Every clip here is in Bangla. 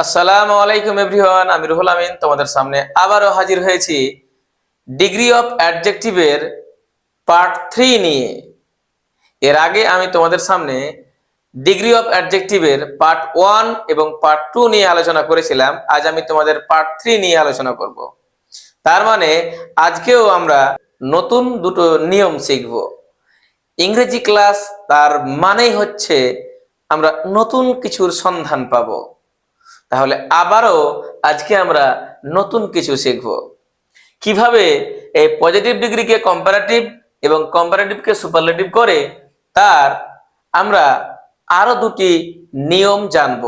আসসালামু আলাইকুম এভরিওয়ান, আমি রুহুল আমিন তোমাদের সামনে আবারও হাজির হয়েছি ডিগ্রি অফ অ্যাডজেক্টিভের পার্ট 3 নিয়ে। এর আগে আমি তোমাদের সামনে ডিগ্রি অফ অ্যাডজেক্টিভের পার্ট 1 এবং পার্ট 2 নিয়ে আলোচনা করেছিলাম। আজ আমি তোমাদের পার্ট 3 নিয়ে আলোচনা করব। তার মানে আজকেও আমরা নতুন দুটো নিয়ম শিখব। ইংরেজি ক্লাস তার মানেই হচ্ছে আমরা নতুন কিছুর সন্ধান পাবো। তাহলে আবারও আজকে আমরা নতুন কিছু শিখব, কিভাবে এই পজিটিভ ডিগ্রিকে কম্পারেটিভ এবং কম্পারেটিভকে সুপারলেটিভ করে তার আমরা আরো দুটি নিয়ম জানব।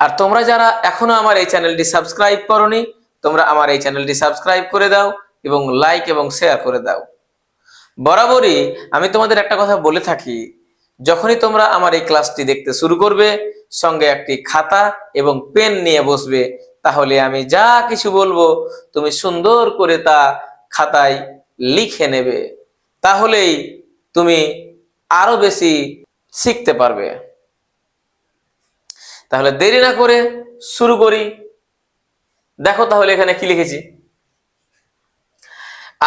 আর তোমরা যারা এখনো আমার এই চ্যানেলটি সাবস্ক্রাইব করোনি, তোমরা আমার এই চ্যানেলটি সাবস্ক্রাইব করে দাও এবং লাইক এবং শেয়ার করে দাও। বরাবরই আমি তোমাদের একটা কথা বলে থাকি, যখনই তোমরা আমার এই ক্লাসটি দেখতে শুরু করবে সঙ্গে একটি খাতা এবং পেন নিয়ে বসবে, তাহলে আমি যা কিছু বলবো তুমি সুন্দর করে তা খাতায় লিখে নেবে। তাহলেই তুমি আরো বেশি শিখতে পারবে। তাহলে দেরি না করে শুরু করি। দেখো তাহলে এখানে কি লিখেছি।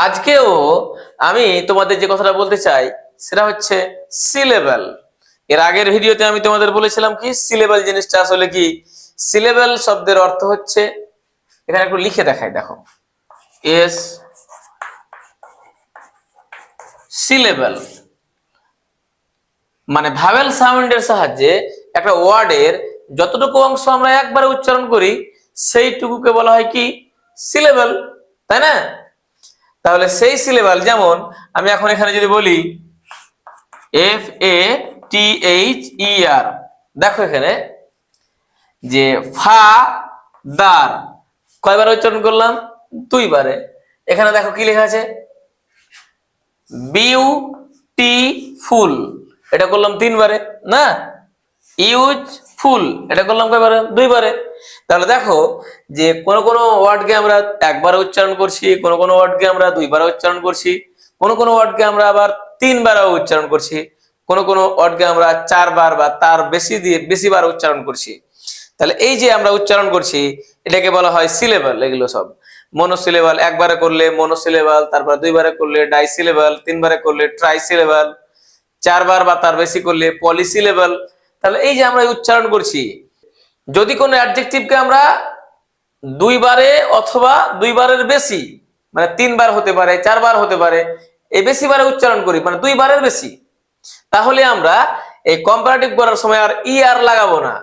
আজকেও আমি তোমাদের যে কথাটা বলতে চাই সেটা হচ্ছে সিলেবেল। এর আগের ভিডিওতে আমি তোমাদের বলেছিলাম কি সিলেবেল জিনিসটা আসলে কি। সিলেবেল শব্দের অর্থ হচ্ছে, এখানে একটু লিখে দেখাই, দেখো, এস সিলেবেল মানে ভাওয়েল সাউন্ডের সাহায্যে একটা ওয়ার্ডের যতটুকু অংশ আমরা একবারে উচ্চারণ করি সেইটুকুকে বলা হয় কি সিলেবেল, তাই না? তাহলে সেই সিলেবেল, যেমন আমি এখন এখানে যদি বলি FATHER, দেখো এখানে যে ফাদার কয়বার উচ্চারণ করলাম? দুইবারে। এখানে দেখো কি লেখা আছে বিউটিফুল, এটা করলাম তিনবারে না? ইউজফুল এটা করলাম কয়বারে? দুইবারে। তাহলে দেখো যে কোন কোন ওয়ার্ডকে আমরা একবার উচ্চারণ করছি, কোন কোন ওয়ার্ডকে আমরা দুইবার উচ্চারণ করছি, কোন কোন ওয়ার্ডকে আমরা আবার তিনবার উচ্চারণ করছি, কোন কোন ওয়ার্ডকে আমরা চারবার বা তার বেশিবার উচ্চারণ করছি। তাহলে এই যে আমরা উচ্চারণ করছি এটাকে বলা হয় সিলেবল। এগুলো সব মনোসিলেবল, একবারে করলে মনোসিলেবল, তারপর দুইবারে করলে ডাইসিলেবল, তিনবারে করলে ট্রাইসিলেবল, চারবার বা তার বেশি করলে পলিসিলেবল। তাহলে এই যে আমরা উচ্চারণ করছি, যদি কোনো অ্যাডজেক্টিভকে আমরা দুইবারে অথবা দুইবারের বেশি, মানে তিনবার হতে পারে, চারবার হতে পারে, এই বেশিবারে উচ্চারণ করি, মানে দুইবারের বেশি, তাহলে আমরা এই কম্পারেটিভ করার সময় আর আর লাগাবো না।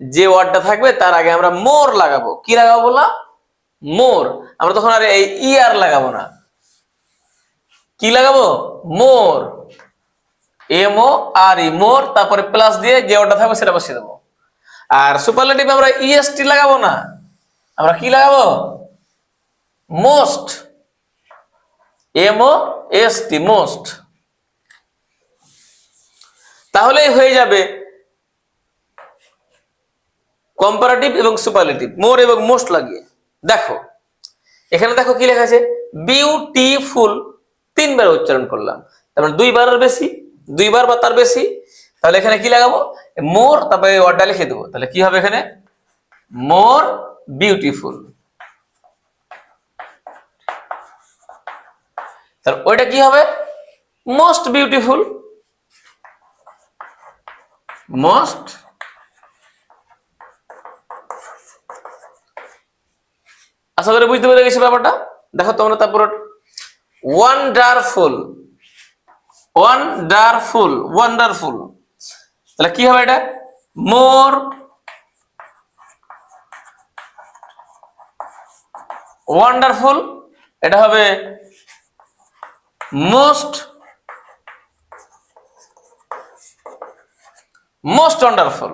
যে ওয়ার্ডটা থাকবে তার আগে আমরা মোর লাগাবো। কি লাগাবো বললাম? মোর। আমরা তখন আর এই আর লাগাবো না। কি লাগাবো? মোর, MORE, মোর, তারপরে প্লাস দিয়ে যে ওয়ার্ডটা থাকবে সেটা বসিয়ে দেবো। আর সুপারলেটিভ আমরা EST লাগাবো না, আমরা কি লাগাবো? Most, MOST, most. তাহলেই হয়ে যাবে কম্পারেটিভ এবং সুপারলেটিভ, মোর এবং মোস্ট লাগিয়ে। দেখো এখানে দেখো কি লেখা আছে, বিউটিফুল তিনবার উচ্চারণ করলাম, তারপরে দুইবারের বেশি, দুইবার বা তার বেশি। তাহলে এখানে কি লাগাবো? মোর, তারপরে ওয়ার্ডটা লিখে দেবো। তাহলে কি হবে এখানে? More beautiful. তাহলে ওইটা কি হবে? Most beautiful. মোস্ট, আশা করি বুঝতে পেরে গেছি ব্যাপারটা। দেখো তোমরা তারপর ওয়ান্ডারফুল, ওয়ান্ডারফুল, ওয়ান্ডারফুল। তাহলে কি হবে এটা? মোর ওয়ান্ডারফুল, এটা হবে মোস্ট, মোস্ট ওয়ান্ডারফুল।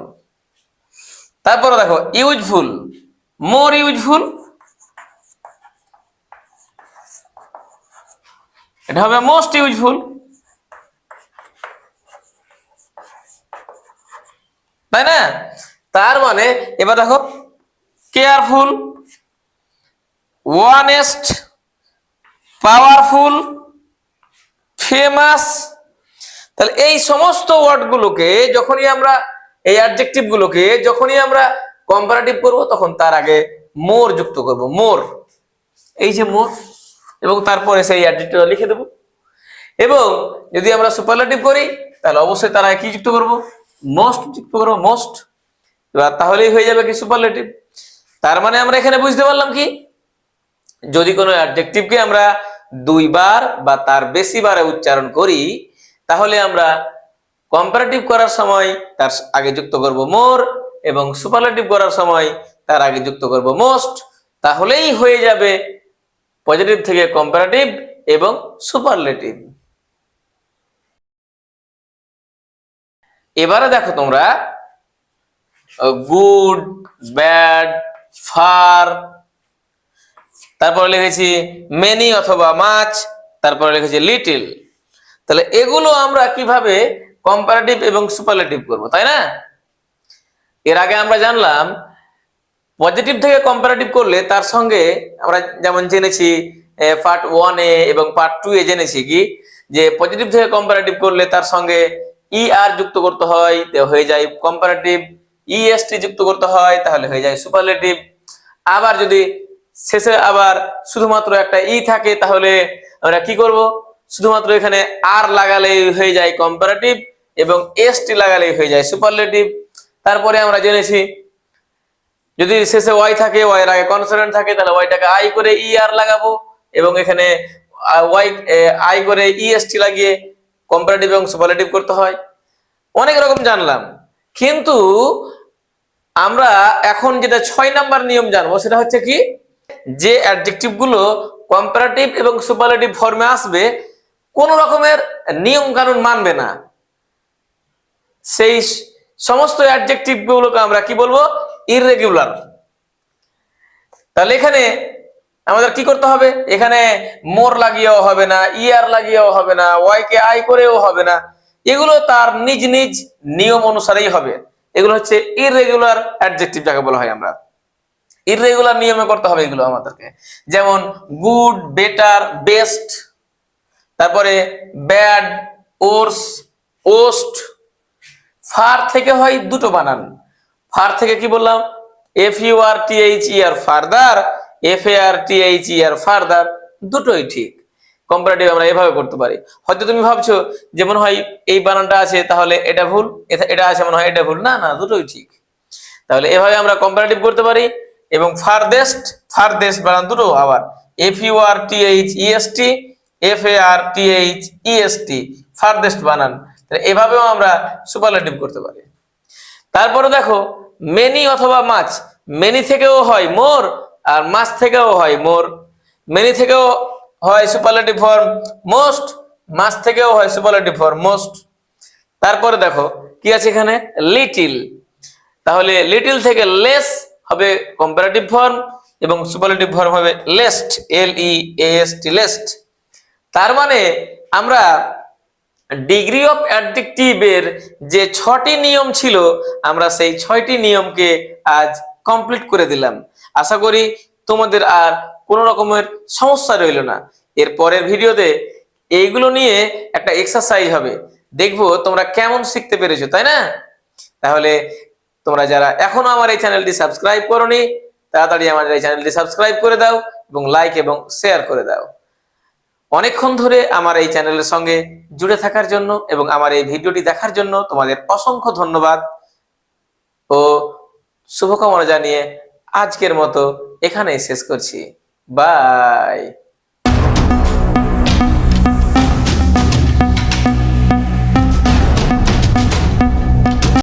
তারপরে দেখো ইউজফুল, মোর ইউজফুল, এটা হবে মোস্ট ইউজফুল, তাই না? তার মানে এবার দেখো কেয়ারফুল, ওয়ানেস্ট, পাওয়ারফুল, ফেমাস। তাহলে এই সমস্ত ওয়ার্ডগুলোকে যখনই আমরা এই অ্যাডজেক্টিভ গুলোকে যখনই আমরা কম্পারেটিভ করব তখন তার আগে মোর যুক্ত করব, মোর, এই যে মোর, এবং তারপরে সেই অ্যাডজেক্টিভটা লিখে দেব। এবং যদি আমরা সুপারলেটিভ করি তাহলে অবশ্যই তার আগে কি যুক্ত করব, মোস্ট যুক্ত করব, মোস্ট। এবার তাহলেই হয়ে যাবে কি সুপারলেটিভ। তার মানে আমরা এখানে বুঝতে পারলাম কি, যদি কোনো অ্যাডজেক্টিভকে আমরা দুইবার বা তার বেশি বারে উচ্চারণ করি তাহলে আমরা কম্পারেটিভ করার সময় তার আগে যুক্ত করব মোর, এবং সুপারলেটিভ করার সময় তার আগে যুক্ত করব মোস্ট। তাহলেই হয়ে যাবে পজিটিভ থেকে কম্পারেটিভ এবং সুপারলেটিভ। এবারে দেখো তোমরা গুড, ব্যাড, ফার, তারপরে লিখেছি মেনি অথবা মাচ, তারপরে লিখেছি লিটিল। তাহলে এগুলো আমরা কিভাবে কম্পারেটিভ এবং সুপারলেটিভ করব, তাই না? এর আগে আমরা জানলাম পজিটিভ থেকে কম্পারেটিভ করলে তার সঙ্গে আমরা যেমন জেনেছি পার্ট 1 এ এবং পার্ট 2 এ জেনেছি কি, যে পজিটিভ থেকে কম্পারেটিভ করলে তার সঙ্গে ই আর যুক্ত করতে হয়, হয়ে যায় কম্পারেটিভ। ইএসটি যুক্ত করতে হয় তাহলে হয়ে যায় সুপারলেটিভ। আবার যদি শেষে আবার শুধুমাত্র একটা ই থাকে তাহলে আমরা কি করব, শুধুমাত্র এখানে আর লাগালেই হয়ে যায় কম্পারেটিভ এবং এসটি লাগালেই হয়ে যায় সুপারলেটিভ। তারপরে আমরা জেনেছি যদি শেষে ওয়াই থাকে, ওয়াই এর আগে কনসোনেন্ট থাকে, তাহলে ওয়াইটাকে আই করে ই আর লাগাবো এবং এখানে ওয়াই আই করে ইএসটি লাগিয়ে কম্পারেটিভ এবং সুপারলেটিভ করতে হয়। অনেক রকম জানলাম, কিন্তু আমরা এখন যেটা 6 নাম্বার নিয়ম জানবো সেটা হচ্ছে কি, যে অ্যাডজেক্টিভ গুলো কম্পারেটিভ এবং সুপারলেটিভ ফর্মে আসবে কোন রকমের নিয়ম কানুন মানবে না, সেই সমস্ত অ্যাডজেক্টিভ গুলোকে আমরা কি বলবো, ইররেগুলার। তাহলে এখানে আমাদের কি করতে হবে, এখানে মোর লাগিয়েও হবে না, ইয়ার লাগিয়েও হবে না, ওয়াই কে আই করেও হবে না, এগুলো তার নিজ নিজ নিয়ম অনুসারেই হবে। এগুলো হচ্ছে ইররেগুলার অ্যাডজেক্টিভ যাকে বলা হয়, আমরা ইররেগুলার নিয়মে করতে হবে এগুলো আমাদেরকে। যেমন গুড, বেটার, বেস্ট, তারপরে ব্যাড, ওর্স, ওস্ট। ফার থেকে হয় দুটো বানান, ফার থেকে কি বললাম, F U R T H E R further, F A R T H E R farther, দুটোই ঠিক। কম্পারেটিভ আমরা এভাবে করতে পারি। হয়তো তুমি ভাবছো যে মনে হয় এই বানানটা আছে তাহলে এটা ভুল, এটা আছে মনে হয় এটা ভুল, না না, দুটোই ঠিক। তাহলে এভাবে আমরা কম্পারেটিভ করতে পারি। এবং ফারদেস্ট, ফারদেস্ট বানান দুটো আবার F U R T H E S T, F A R T H E S T, farthest বানান। এভাবেও আমরা সুপারলেটিভ করতে পারি। তারপরে দেখো মেনি অথবা মাছ, মেনি থেকেও হয় মোর আর মাছ থেকেও হয় মোর। মেনি থেকেও হয় সুপারলেটিভ ফর্ম মোস্ট, মাছ থেকেও হয় সুপারলেটিভ ফর্ম মোস্ট। তারপরে দেখো কি আছে এখানে, লিটিল। তাহলে লিটিল থেকে লেস হবে কম্পারেটিভ ফর্ম এবং সুপারলেটিভ ফর্ম হবে লেস্ট, এল ই এস টি, লেস্ট। তার মানে আমরা ডিগ্রি অফ অ্যাডজেক্টিভের যে 6টি নিয়ম ছিল আমরা সেই 6টি নিয়মকে আজ কমপ্লিট করে দিলাম। আশা করি তোমাদের আর কোনো রকমের সমস্যা রইল না। এর পরের ভিডিওতে এইগুলো নিয়ে একটা এক্সারসাইজ হবে, দেখবো তোমরা কেমন শিখতে পেরেছো, তাই না? তাহলে তোমরা যারা এখনো আমার এই চ্যানেলটি সাবস্ক্রাইব করোনি তাড়াতাড়ি আমাদের এই চ্যানেলটি সাবস্ক্রাইব করে দাও এবং লাইক এবং শেয়ার করে দাও। অনেকক্ষণ ধরে আমার এই চ্যানেলের সঙ্গে জুড়ে থাকার জন্য এবং আমার এই ভিডিওটি দেখার জন্য তোমাদের অসংখ্য ধন্যবাদ ও শুভকামনা জানিয়ে আজকের মতো এখানেই শেষ করছি। বাই।